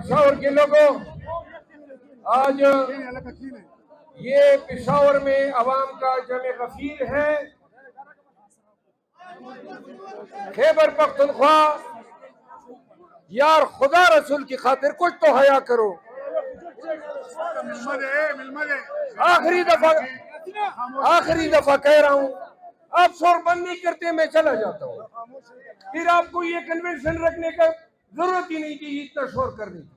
पेशावर के लोगों, आज ये पेशावर में अवाम का जमे गफीर है। खैबर पख्तूनख्वा, यार खुदा रसूल की खातिर कुछ तो हया करो। आखिरी दफा कह रहा हूँ, आप शोर बंद नहीं करते, मैं चला जाता हूँ। फिर आपको ये कन्वेंशन रखने का जरूरत ही नहीं थी, इतना शोर करने की।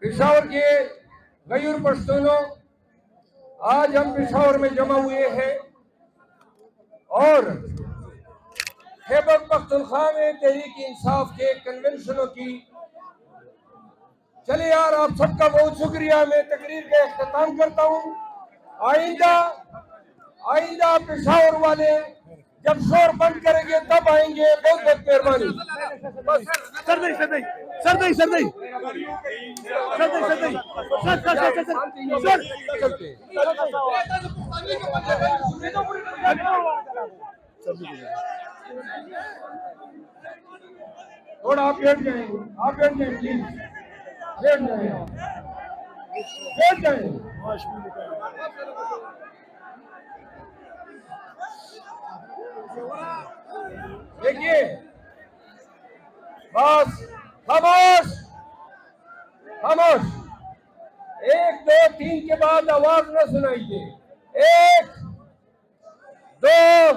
पेशावर के गैर पश्तूनों, आज हम पेशावर में जमा हुए हैं और खैबर पख्तूनख्वा में तहरीक इंसाफ के कन्वेंशनों की। चले यार, आप सबका बहुत शुक्रिया। मैं तकरीर का इख्तिताम करता हूँ। आइंदा पेशावर वाले जब शोर बंद करेंगे तब आएंगे। बहुत बहुत मेहरबानी। थोड़ा आप बैठ जाएंगे, प्लीज बैठ जाए। देखिए, बस खामोश। 1 2 3 के बाद आवाज न सुनाइए। 1 2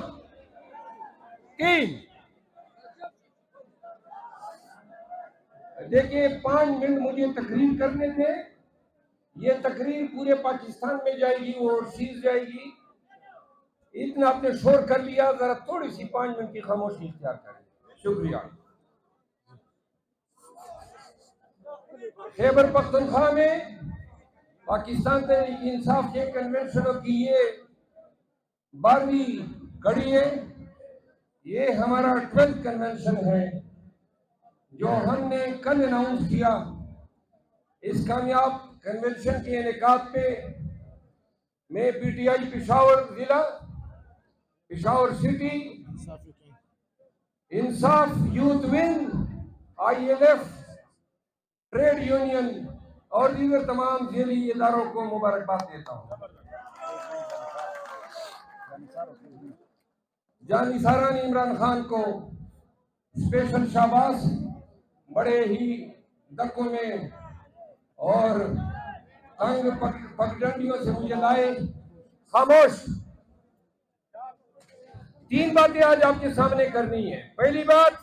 3। देखिए, 5 मिनट मुझे तकरीर करने थे। ये तकरीर पूरे पाकिस्तान में जाएगी, ओवरसीज जाएगी। इतना आपने शोर कर लिया, जरा थोड़ी सी 5 मिनट की खामोशी इख्तियार करें। शुक्रिया। खैबर पख्तूनख्वा में पाकिस्तान तहरीक इंसाफ के कन्वेंशनों की ये 12वीं कड़ी है। ये हमारा 12th कन्वेंशन है जो हमने कल अनाउंस किया। इस कामयाब कन्वेंशन के इनेकाद पे मैं पीटीआई पेशावर जिला, Peshawar city, Insaf youth wing, ILF, trade union और दीगर तमाम जेली इदारों को मुबारकबाद देता हूँ। जानिसारान इमरान खान को स्पेशल शाबाश। बड़े ही धक्कों में और तंग पगडंडियों से मुझे लाए। खामोश। 3 बातें आज आपके सामने करनी है। पहली बात,